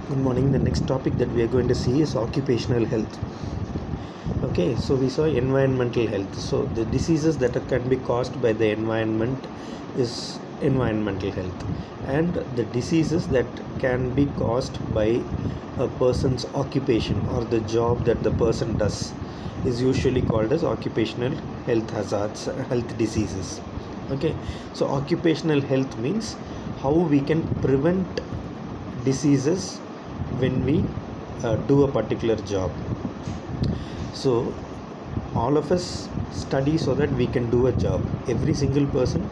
Good morning. The next topic that we are going to see is occupational health. Okay, so we saw environmental health. So the diseases that can be caused by the environment is environmental health, and the diseases that can be caused by a person's occupation or the job that the person does is usually called as occupational health hazards, health diseases. Okay, so occupational health means how we can prevent diseases when we do a particular job. So all of us study so that we can do a job. Every single person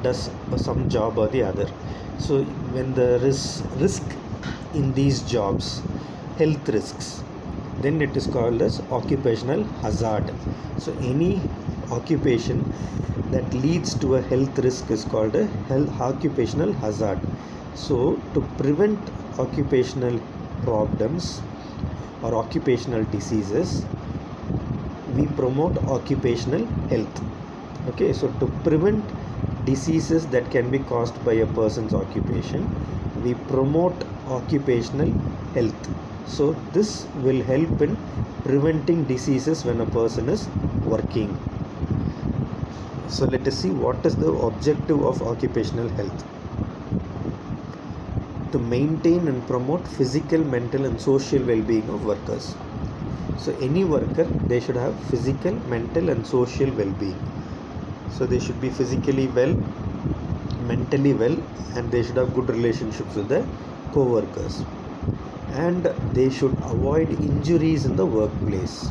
does some job or the other. So when there is risk in these jobs, health risks, then it is called as occupational hazard. So any occupation that leads to a health risk is called a occupational hazard. So to prevent occupational problems or occupational diseases, we promote occupational health. Okay, so to prevent diseases that can be caused by a person's occupation, we promote occupational health. So this will help in preventing diseases when a person is working. So let us see what is the objective of occupational health. To maintain and promote physical, mental and social well-being of workers. So any worker, they should have physical, mental and social well-being. So they should be physically well, mentally well, and they should have good relationships with their co-workers. And they should avoid injuries in the workplace.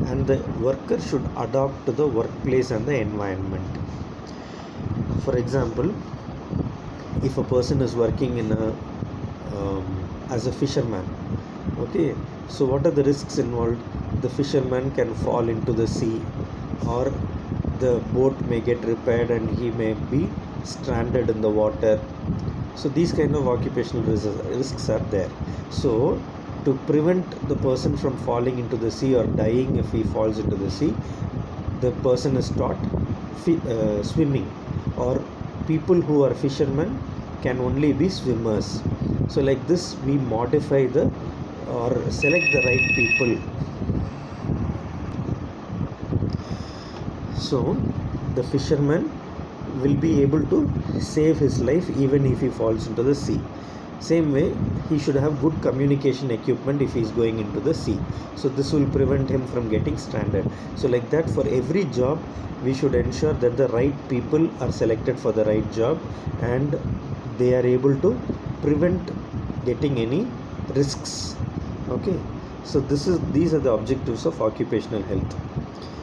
And the worker should adapt to the workplace and the environment. For example, if a person is working in a as a fisherman, okay, so what are the risks involved? The fisherman can fall into the sea, or the boat may get repaired and he may be stranded in the water. So these kind of occupational risks are there. So to prevent the person from falling into the sea or dying if he falls into the sea, the person is taught swimming, or people who are fishermen can only be swimmers. So like this we modify the or select the right people. So the fisherman will be able to save his life even if he falls into the sea. Same way, he should have good communication equipment if he is going into the sea. So this will prevent him from getting stranded. So like that, for every job we should ensure that the right people are selected for the right job and they are able to prevent getting any risks. Okay, so these are the objectives of occupational health.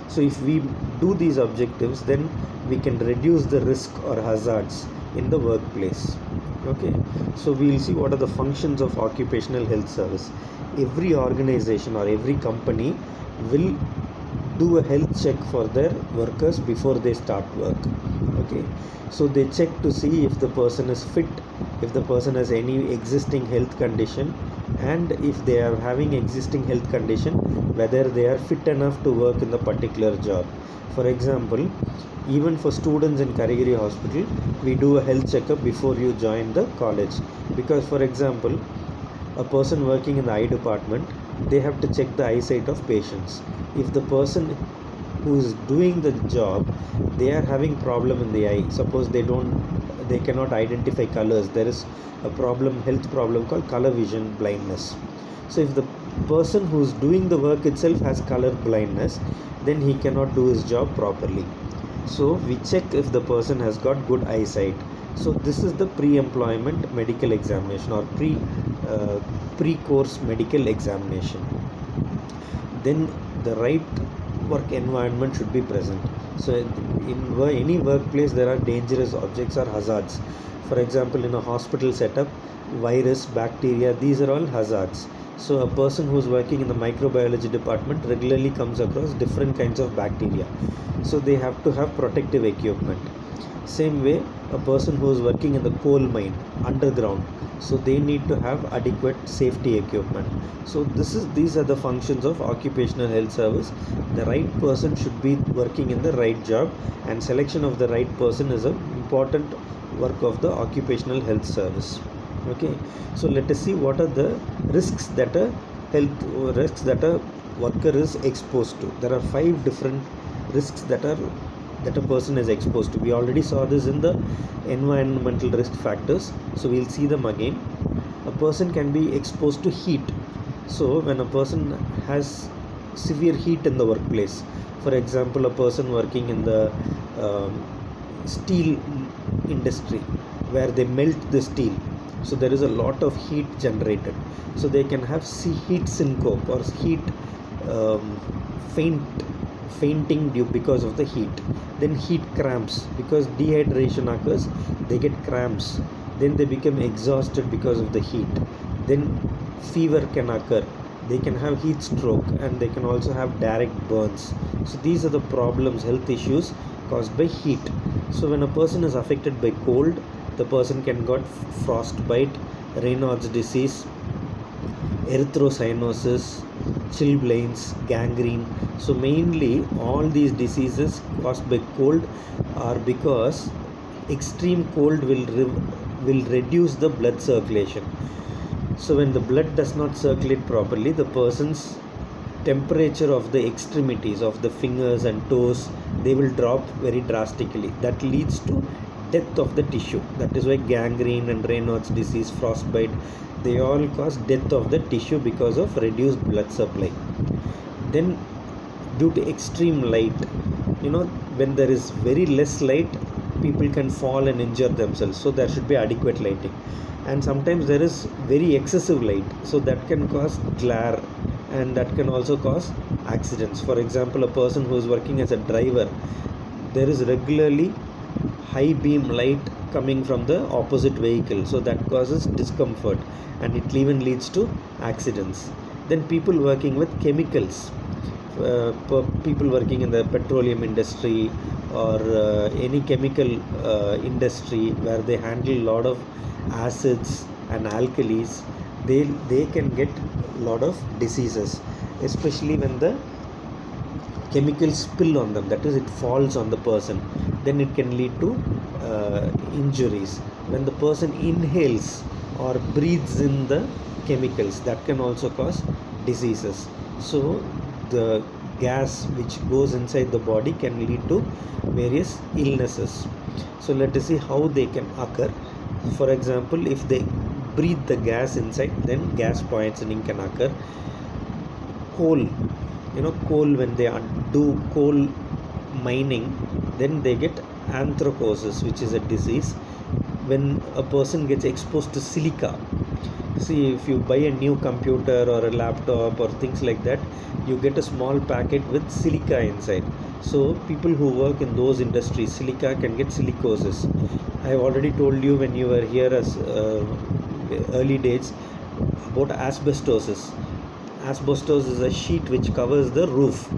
So if we do these objectives, then we can reduce the risk or hazards in the workplace. Okay, so we will see what are the functions of occupational health service. Every organization or every company will do a health check for their workers before they start work. Okay, so they check to see if the person is fit, if the person has any existing health condition, and if they are having existing health condition, whether they are fit enough to work in the particular job. For example, even for students in Karigiri Hospital, we do a health checkup before you join the college, because for example, a person working in the eye department, they have to check the eyesight of patients. If the person who is doing the job, they are having problem in the eye, suppose they cannot identify colors, there is a health problem called color vision blindness. So if the person who is doing the work itself has color blindness, then he cannot do his job properly. So we check if the person has got good eyesight. So this is the pre-employment medical examination or pre-course medical examination. Then the right work environment should be present. So in any workplace there are dangerous objects or hazards. For example, in a hospital setup, virus, bacteria, these are all hazards. So a person who is working in the microbiology department regularly comes across different kinds of bacteria. So they have to have protective equipment. Same way, a person who is working in the coal mine underground, so they need to have adequate safety equipment. So these are the functions of occupational health service. The right person should be working in the right job, and selection of the right person is an important work of the occupational health service. Okay, so let us see what are the risks that a worker is exposed to. There are 5 different risks that a person is exposed to. We already saw this in the environmental risk factors, so we'll see them again. A person can be exposed to heat. So when a person has severe heat in the workplace, for example, a person working in the steel industry where they melt the steel, so there is a lot of heat generated, so they can have heat syncope or heat um, fainting due because of the heat. Then heat cramps, because dehydration occurs, they get cramps. Then they become exhausted because of the heat. Then fever can occur, they can have heat stroke, and they can also have direct burns. So these are the problems, health issues caused by heat. So when a person is affected by cold, the person can get frostbite, Raynaud's disease, erythrocyanosis, chilblains, gangrene. So mainly all these diseases caused by cold are because extreme cold will reduce the blood circulation. So when the blood does not circulate properly, the person's temperature of the extremities of the fingers and toes, they will drop very drastically. That leads to death of the tissue. That is why gangrene and Raynaud's disease, frostbite, they all cause death of the tissue because of reduced blood supply. Then due to extreme light, when there is very less light, people can fall and injure themselves, so there should be adequate lighting. And sometimes there is very excessive light, so that can cause glare, and that can also cause accidents. For example, a person who is working as a driver, there is regularly high beam light coming from the opposite vehicle, so that causes discomfort, and it even leads to accidents. Then people working with chemicals, people working in the petroleum industry or any chemical industry where they handle a lot of acids and alkalis, they can get a lot of diseases, especially when the chemicals spill on them, that is, it falls on the person. Then it can lead to injuries. When the person inhales or breathes in the chemicals, that can also cause diseases. So the gas which goes inside the body can lead to various illnesses. So let us see how they can occur. For example, if they breathe the gas inside, then gas poisoning can occur. Coal, when they do coal mining, then they get anthracosis, which is a disease. When a person gets exposed to silica, see, if you buy a new computer or a laptop or things like that, you get a small packet with silica inside. So people who work in those industries, silica can get silicosis. I have already told you when you were here as early days about asbestosis. Asbestos is a sheet which covers the roof.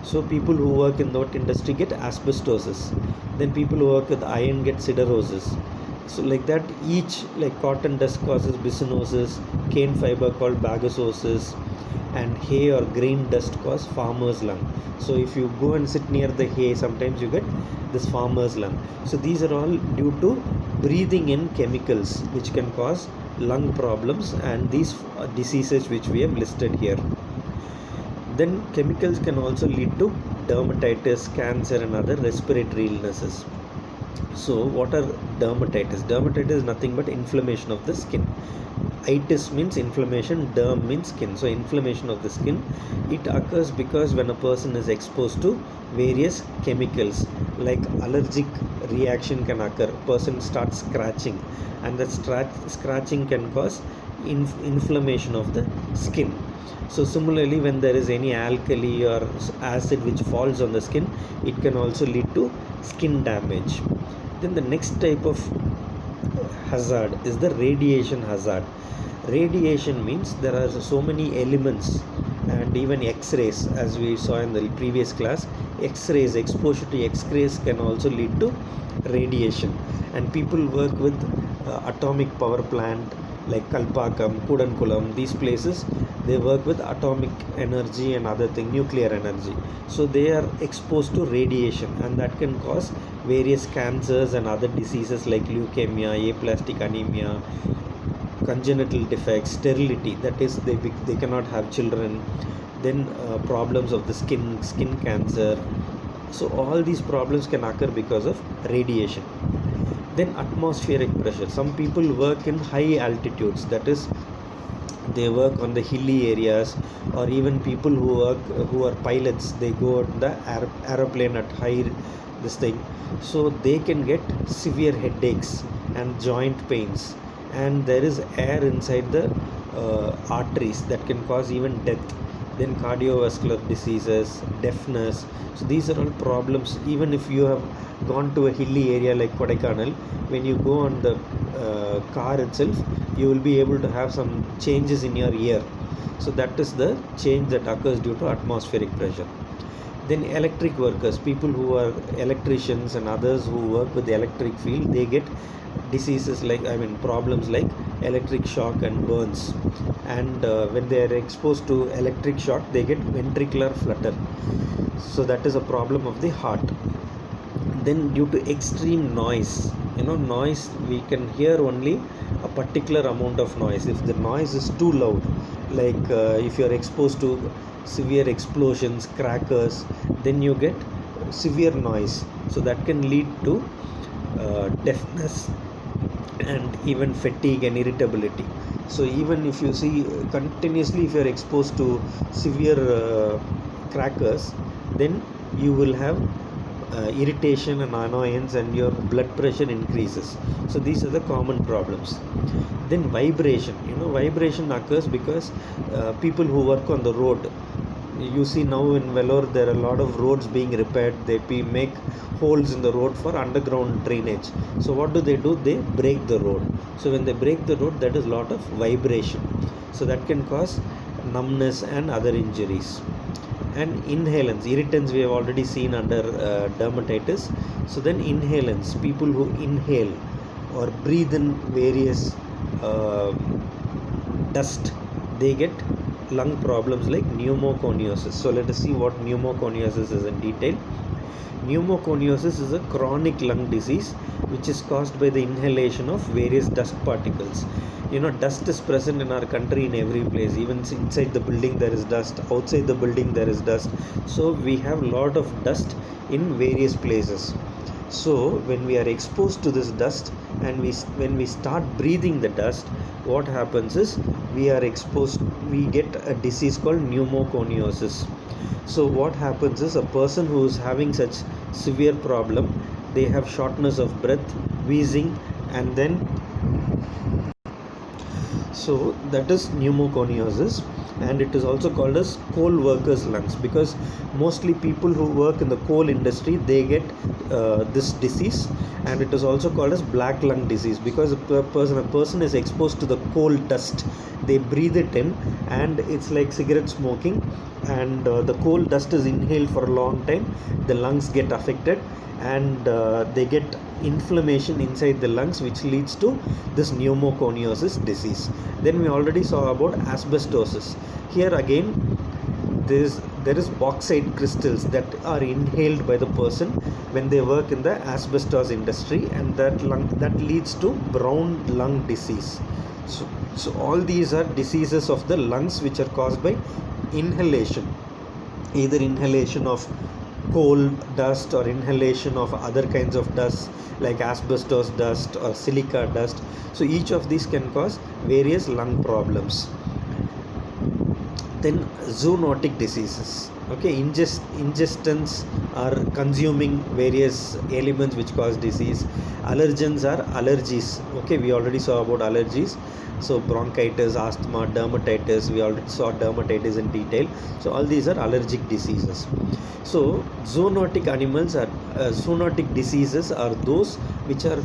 So people who work in that industry get asbestosis. Then people who work with iron get siderosis. So like that, each, like cotton dust causes bisonosis, cane fiber called bagasosis, and hay or grain dust cause farmer's lung. So if you go and sit near the hay, sometimes you get this farmer's lung. So these are all due to breathing in chemicals which can cause lung problems and these diseases which we have listed here. Then chemicals can also lead to dermatitis, cancer, and other respiratory illnesses. So what are dermatitis? Dermatitis is nothing but inflammation of the skin. Itis means inflammation, derm means skin. So inflammation of the skin, it occurs because when a person is exposed to various chemicals, like allergic reaction can occur. Person starts scratching, and that scratching can cause inflammation of the skin. So similarly, when there is any alkali or acid which falls on the skin, it can also lead to skin damage. Then the next type of hazard is the radiation hazard. Radiation means there are so many elements, and even X-rays, as we saw in the previous class, X-rays, exposure to X-rays can also lead to radiation. And people work with atomic power plant like Kalpakam, Kudankulam, these places, they work with atomic energy and other thing, nuclear energy. So they are exposed to radiation, and that can cause various cancers and other diseases like leukemia, aplastic anemia, congenital defects, sterility, that is they cannot have children, then problems of the skin cancer. So all these problems can occur because of radiation. Then atmospheric pressure. Some people work in high altitudes, that is they work on the hilly areas, or even people who are pilots, they go on the aeroplane at high this thing, so they can get severe headaches and joint pains, and there is air inside the arteries that can cause even death. Then cardiovascular diseases, deafness. So these are all problems. Even if you have gone to a hilly area like Kodaikanal, when you go on the car itself, you will be able to have some changes in your ear. So that is the change that occurs due to atmospheric pressure. Then electric workers, people who are electricians and others who work with the electric field, they get diseases like, problems like electric shock and burns. And when they are exposed to electric shock, they get ventricular flutter. So that is a problem of the heart. Then due to extreme noise, noise, we can hear only a particular amount of noise. If the noise is too loud, like if you are exposed to severe explosions, crackers, then you get severe noise. So that can lead to deafness and even fatigue and irritability. So even if you see continuously, if you are exposed to severe crackers, then you will have irritation and annoyance, and your blood pressure increases. So these are the common problems. Then vibration. Vibration occurs because people who work on the road, you see now in Vellore there are a lot of roads being repaired. They make holes in the road for underground drainage. So what do? They break the road. So when they break the road, that is a lot of vibration. So that can cause numbness and other injuries. And inhalants, irritants, we have already seen under dermatitis. So then inhalants, people who inhale or breathe in various dust, they get lung problems like pneumoconiosis. So let us see what pneumoconiosis is in detail. Pneumoconiosis is a chronic lung disease which is caused by the inhalation of various dust particles. Dust is present in our country in every place. Even inside the building there is dust, outside the building there is dust. So we have a lot of dust in various places. So when we are exposed to this dust, and when we start breathing the dust, what happens is we get a disease called pneumoconiosis. So what happens is, a person who is having such severe problem, they have shortness of breath, wheezing, and then so that is pneumoconiosis. And it is also called as coal workers lungs, because mostly people who work in the coal industry, they get this disease. And it is also called as black lung disease, because a person is exposed to the coal dust, they breathe it in, and it's like cigarette smoking, and the coal dust is inhaled for a long time, the lungs get affected, and they get inflammation inside the lungs, which leads to this pneumoconiosis disease. Then we already saw about asbestosis. Here again, there is bauxite crystals that are inhaled by the person when they work in the asbestos industry, and that leads to brown lung disease. So all these are diseases of the lungs which are caused by inhalation, either inhalation of coal dust or inhalation of other kinds of dust like asbestos dust or silica dust. So each of these can cause various lung problems. Then zoonotic diseases. Ingestants are consuming various elements which cause disease. Allergens are allergies. We already saw about allergies. So bronchitis, asthma, dermatitis, we already saw dermatitis in detail. So all these are allergic diseases. So zoonotic diseases are those which are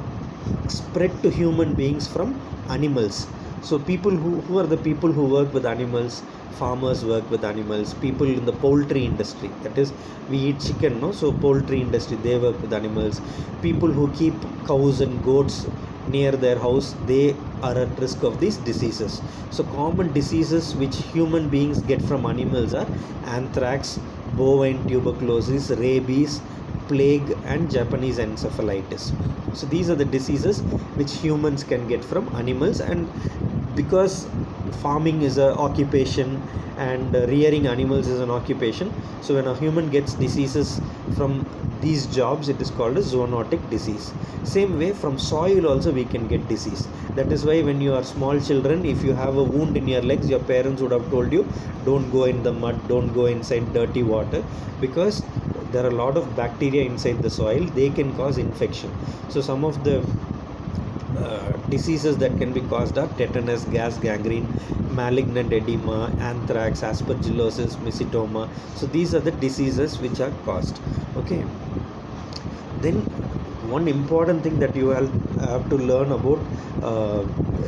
spread to human beings from animals. So people who are the people who work with animals, farmers work with animals, people in the poultry industry, that is we eat chicken, no? So poultry industry, they work with animals. People who keep cows and goats near their house, they are at risk of these diseases. So common diseases which human beings get from animals are anthrax, bovine tuberculosis, rabies, plague, and Japanese encephalitis. So these are the diseases which humans can get from animals, and because farming is an occupation and rearing animals is an occupation, so when a human gets diseases from these jobs, it is called a zoonotic disease. Same way, from soil also we can get disease. That is why when you are small children, if you have a wound in your legs, your parents would have told you, don't go in the mud, don't go inside dirty water, because there are a lot of bacteria inside the soil, they can cause infection. So some of the diseases that can be caused are tetanus, gas gangrene, malignant edema, anthrax, aspergillosis, mycetoma. So these are the diseases which are caused. Okay. Then one important thing that you have to learn about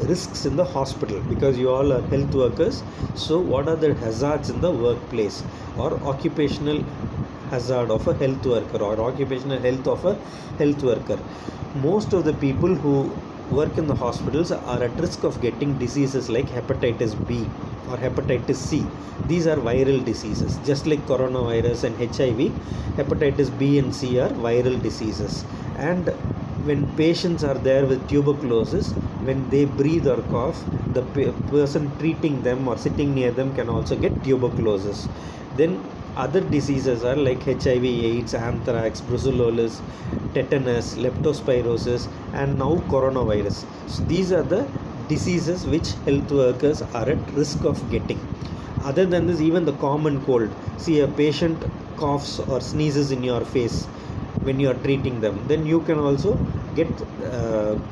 risks in the hospital, because you all are health workers. So what are the hazards in the workplace, or occupational hazard of a health worker, or occupational health of a health worker? Most of the people who work in the hospitals are at risk of getting diseases like hepatitis B or hepatitis C. These are viral diseases, just like coronavirus and HIV. Hepatitis B and C are viral diseases, and when patients are there with tuberculosis, when they breathe or cough, the person treating them or sitting near them can also get tuberculosis. Then other diseases are like HIV, AIDS, anthrax, brucellosis, tetanus, leptospirosis, and now coronavirus. So these are the diseases which health workers are at risk of getting. Other than this, even the common cold. See, a patient coughs or sneezes in your face when you are treating them, then you can also get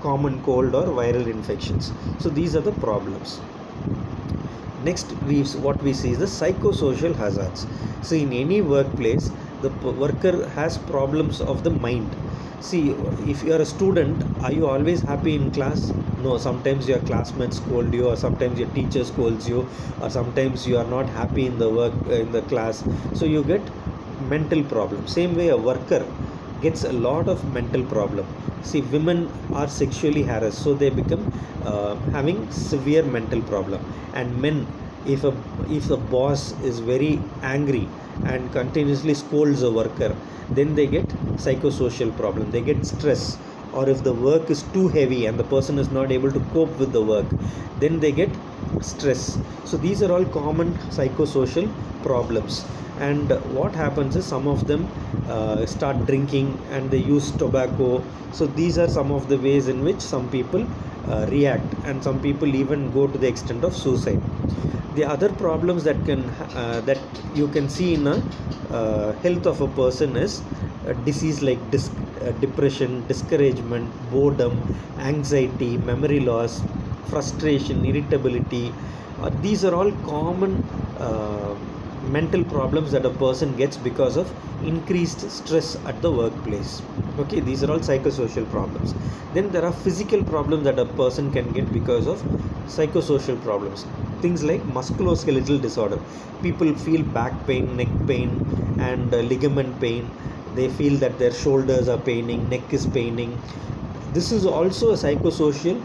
common cold or viral infections. So these are the problems. Next, what we see is the psychosocial hazards. So in any workplace, the worker has problems of the mind. See, if you are a student, are you always happy in class? No, sometimes your classmates scold you, or sometimes your teacher scolds you, or sometimes you are not happy in the work in the class. So you get mental problems. Same way, a worker gets a lot of mental problem. See, women are sexually harassed, so they become having severe mental problem. And men, if the boss is very angry and continuously scolds a worker, then they get psychosocial problem, they get stress. Or if the work is too heavy and the person is not able to cope with the work, then they get stress. So these are all common psychosocial problems. And what happens is, some of them start drinking and they use tobacco. So these are some of the ways in which some people react, and some people even go to the extent of suicide. The other problems that you can see in a health of a person is a disease like depression, discouragement, boredom, anxiety, memory loss, frustration, irritability. These are all common mental problems that a person gets because of increased stress at the workplace. Okay, these are all psychosocial problems. Then there are physical problems that a person can get because of psychosocial problems. Things like musculoskeletal disorder. People feel back pain, neck pain, and ligament pain. They feel that their shoulders are paining, neck is paining. This is also a psychosocial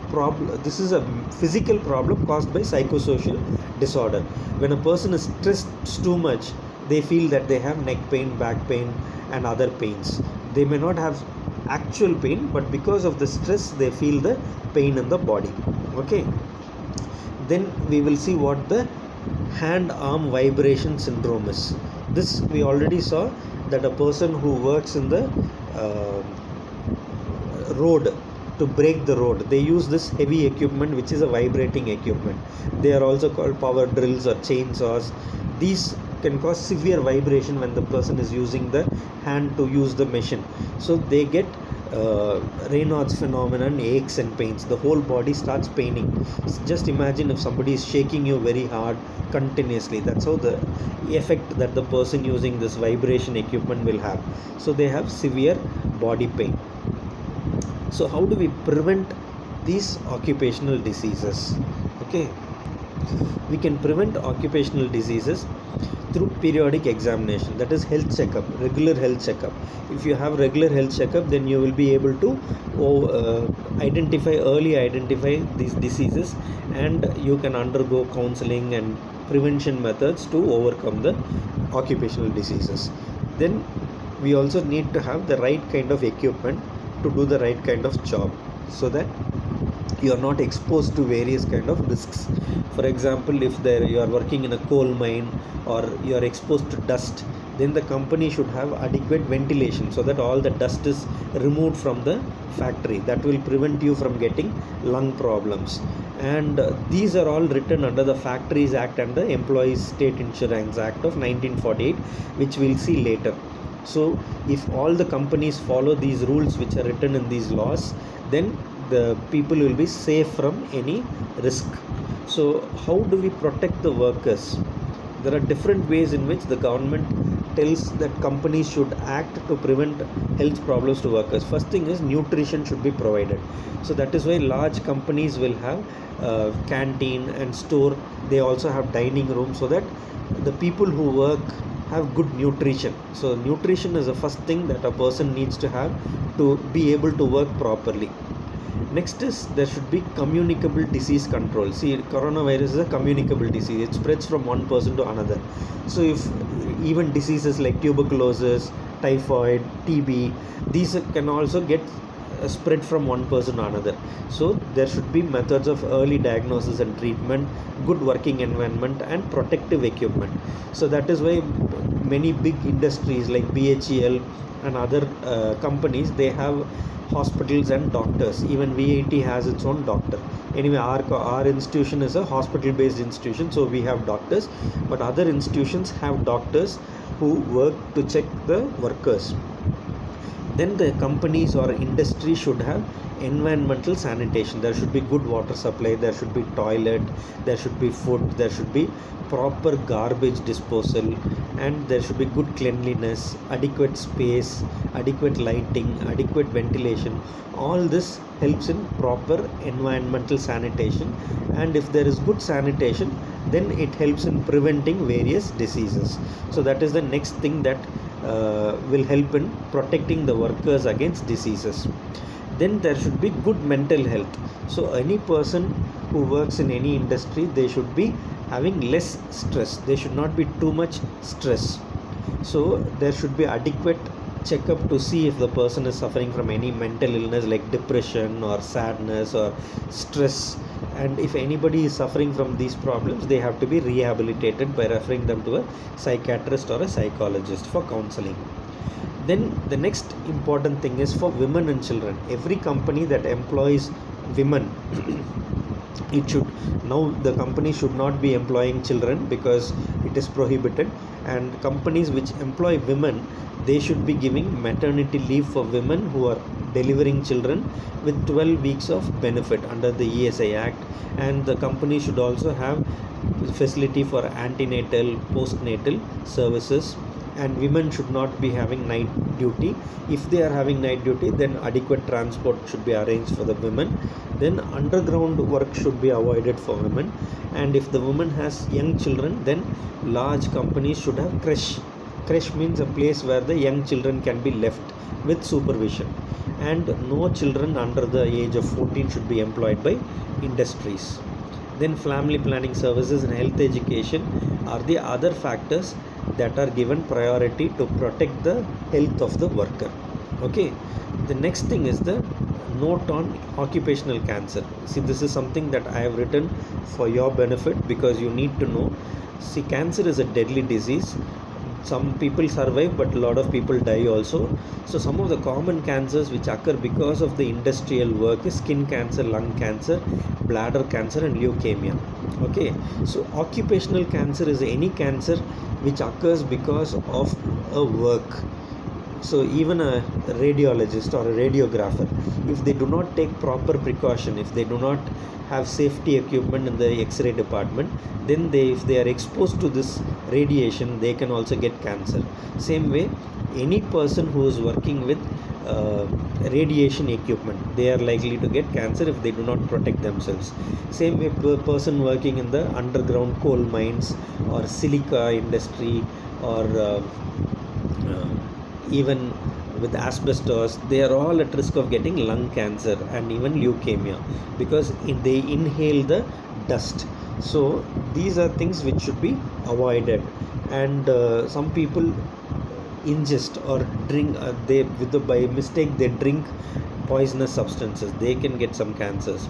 problem. This is a physical problem caused by psychosocial disorder. When a person is stressed too much, they feel that they have neck pain, back pain, and other pains. They may not have actual pain, but because of the stress, they feel the pain in the body. Okay. Then we will see what the hand-arm vibration syndrome is. This we already saw, that a person who works in the road, to break the road, they use this heavy equipment which is a vibrating equipment. They are also called power drills or chainsaws. These can cause severe vibration when the person is using the hand to use the machine. So they get Raynaud's phenomenon, aches and pains. The whole body starts paining. Just imagine if somebody is shaking you very hard continuously. That's how the effect that the person using this vibration equipment will have. So they have severe body pain. So how do we prevent these occupational diseases? Okay, we can prevent occupational diseases through periodic examination, that is health checkup, regular health checkup. If you have regular health checkup, then you will be able to early identify these diseases, and you can undergo counseling and prevention methods to overcome the occupational diseases. Then we also need to have the right kind of equipment to do the right kind of job, so that you are not exposed to various kind of risks. For example, if there you are working in a coal mine or you are exposed to dust, then the company should have adequate ventilation so that all the dust is removed from the factory. That will prevent you from getting lung problems. And these are all written under the Factories Act and the Employees State Insurance Act of 1948, which we'll see later. So if all the companies follow these rules which are written in these laws, then the people will be safe from any risk. So how do we protect the workers? There are different ways in which the government tells that companies should act to prevent health problems to workers. First thing is nutrition should be provided. So that is why large companies will have canteen and store. They also have dining room so that the people who work have good nutrition. So nutrition is the first thing that a person needs to have to be able to work properly. Next is there should be communicable disease control. See, coronavirus is a communicable disease. It spreads from one person to another. So if even diseases like tuberculosis, typhoid, TB, these can also get spread from one person to another. So there should be methods of early diagnosis and treatment, good working environment and protective equipment. So that is why many big industries like BHEL and other companies, they have hospitals and doctors. Even VAT has its own doctor. Anyway, our institution is a hospital based institution, so we have doctors, but other institutions have doctors who work to check the workers. Then the companies or industry should have environmental sanitation. There should be good water supply, there should be toilet, there should be food, there should be proper garbage disposal, and there should be good cleanliness, adequate space, adequate lighting, adequate ventilation. All this helps in proper environmental sanitation, and if there is good sanitation, then it helps in preventing various diseases. So that is the next thing that will help in protecting the workers against diseases. Then there should be good mental health. So any person who works in any industry, they should be having less stress. They should not be too much stress. So there should be adequate checkup to see if the person is suffering from any mental illness like depression or sadness or stress. And if anybody is suffering from these problems, they have to be rehabilitated by referring them to a psychiatrist or a psychologist for counseling. Then the next important thing is for women and children. Every company that employs women, it should, now the company should not be employing children because it is prohibited, and companies which employ women, they should be giving maternity leave for women who are delivering children with 12 weeks of benefit under the ESI Act. And the company should also have facility for antenatal, postnatal services, and women should not be having night duty. If they are having night duty, then adequate transport should be arranged for the women. Then underground work should be avoided for women. And if the woman has young children, then large companies should have creche. Creche means a place where the young children can be left with supervision. And no children under the age of 14 should be employed by industries. Then family planning services and health education are the other factors that are given priority to protect the health of the worker. Okay, the next thing is the note on occupational cancer. See, this is something that I have written for your benefit because you need to know. See, cancer is a deadly disease. Some people survive, but a lot of people die also. So some of the common cancers which occur because of the industrial work is skin cancer, lung cancer, bladder cancer and leukemia. Okay, so occupational cancer is any cancer which occurs because of a work. So even a radiologist or a radiographer, if they do not take proper precaution, if they do not have safety equipment in the X-ray department, then if they are exposed to this radiation, they can also get cancer. Same way, any person who is working with radiation equipment, they are likely to get cancer if they do not protect themselves. Same way, person working in the underground coal mines or silica industry or even with asbestos, they are all at risk of getting lung cancer and even leukemia because they inhale the dust. So these are things which should be avoided. And some people ingest or drink, by mistake they drink poisonous substances, they can get some cancers.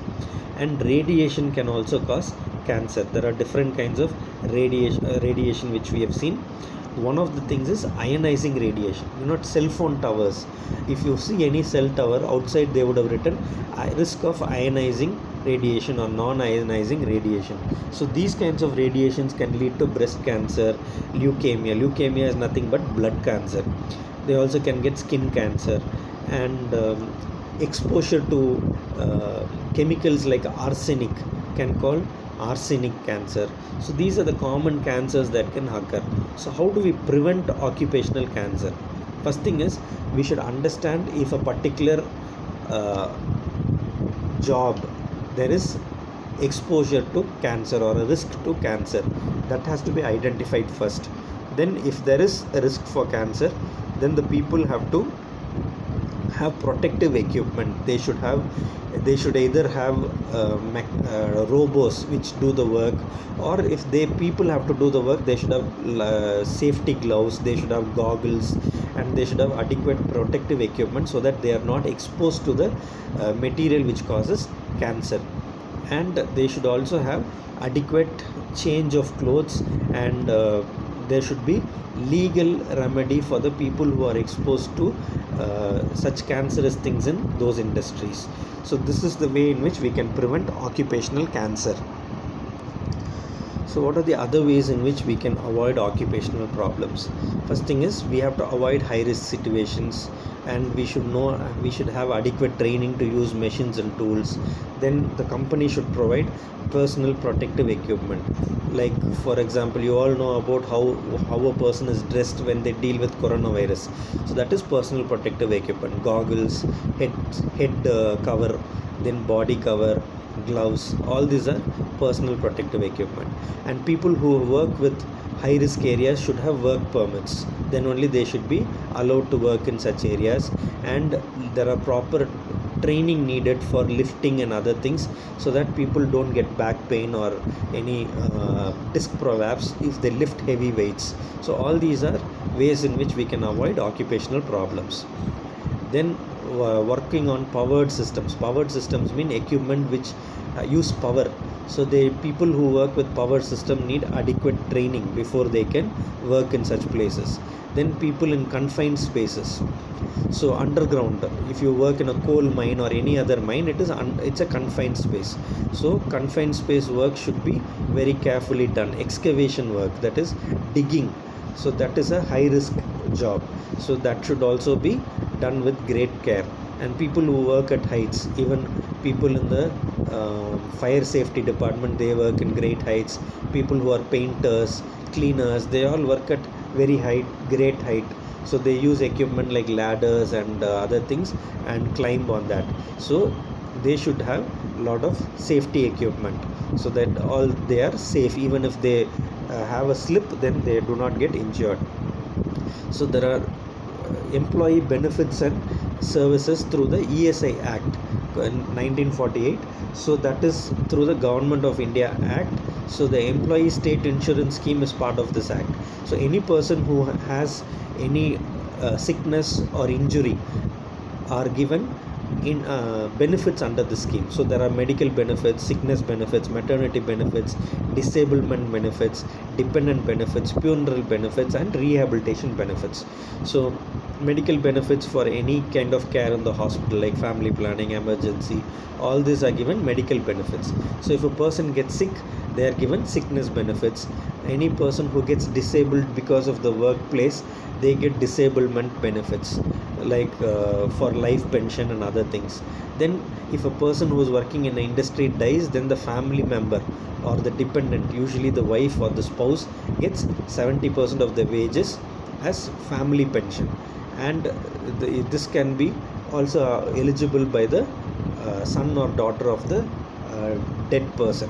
And radiation can also cause cancer. There are different kinds of radiation which we have seen. One of the things is ionizing radiation. Cell phone towers, if you see any cell tower outside, they would have written risk of ionizing radiation or non-ionizing radiation. So these kinds of radiations can lead to breast cancer, leukemia is nothing but blood cancer. They also can get skin cancer. And exposure to chemicals like arsenic can cause arsenic cancer. So these are the common cancers that can occur. So how do we prevent occupational cancer? First thing is, we should understand if a particular job there is exposure to cancer or a risk to cancer. That has to be identified first. Then if there is a risk for cancer, then the people have to have protective equipment. They should either have robots which do the work, or if people have to do the work, they should have safety gloves, they should have goggles, and they should have adequate protective equipment so that they are not exposed to the material which causes cancer. And they should also have adequate change of clothes, and there should be legal remedy for the people who are exposed to such cancerous things in those industries. So this is the way in which we can prevent occupational cancer. So what are the other ways in which we can avoid occupational problems? First thing is, we have to avoid high risk situations, and we should have adequate training to use machines and tools. Then the company should provide personal protective equipment. Like, for example, you all know about how a person is dressed when they deal with coronavirus. So that is personal protective equipment: goggles, head cover, then body cover, gloves. All these are personal protective equipment. And people who work with high risk areas should have work permits. Then only they should be allowed to work in such areas. And there are proper training needed for lifting and other things, so that people don't get back pain or any disc prolapse if they lift heavy weights. So all these are ways in which we can avoid occupational problems. Then working on powered systems mean equipment which use power. So the people who work with power system need adequate training before they can work in such places. Then people in confined spaces. So underground, if you work in a coal mine or any other mine, it's a confined space. So confined space work should be very carefully done. Excavation work, that is digging, so that is a high risk job. So that should also be done with great care. And people who work at heights, even people in the fire safety department, they work in great heights. People who are painters, cleaners, they all work at great height. So they use equipment like ladders and other things and climb on that. So they should have a lot of safety equipment, so that all they are safe. Even if they have a slip, then they do not get injured. So there are employee benefits and services through the ESI Act in 1948. So that is through the Government of India Act. So the employee state insurance scheme is part of this act. So any person who has any sickness or injury are given in benefits under the scheme. So there are medical benefits, sickness benefits, maternity benefits, disablement benefits, dependent benefits, funeral benefits, and rehabilitation benefits. So medical benefits for any kind of care in the hospital, like family planning, emergency, all these are given medical benefits. So if a person gets sick, they are given sickness benefits. Any person who gets disabled because of the workplace, they get disablement benefits, like for life pension and other things. Then if a person who is working in the industry dies, then the family member or the dependent, usually the wife or the spouse, gets 70% of the wages as family pension. And this can be also eligible by the son or daughter of the dead person.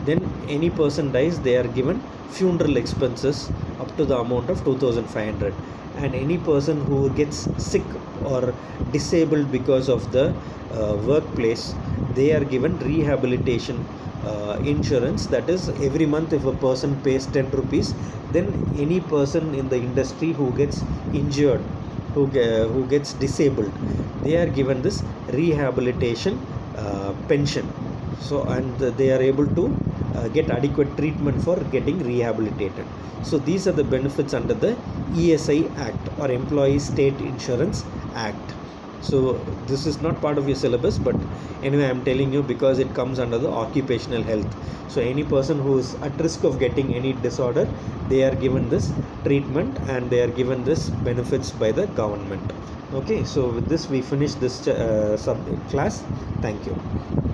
Then any person dies, they are given funeral expenses up to the amount of 2,500. And any person who gets sick or disabled because of the workplace, they are given rehabilitation insurance. That is, every month if a person pays 10 rupees, then any person in the industry who gets injured who gets disabled, they are given this rehabilitation pension. So and they are able to get adequate treatment for getting rehabilitated. So these are the benefits under the ESI Act, or Employee State Insurance Act. So this is not part of your syllabus, but anyway I'm telling you because it comes under the occupational health. So any person who is at risk of getting any disorder, they are given this treatment and they are given this benefits by the government. Okay, so with this we finish this class. Thank you.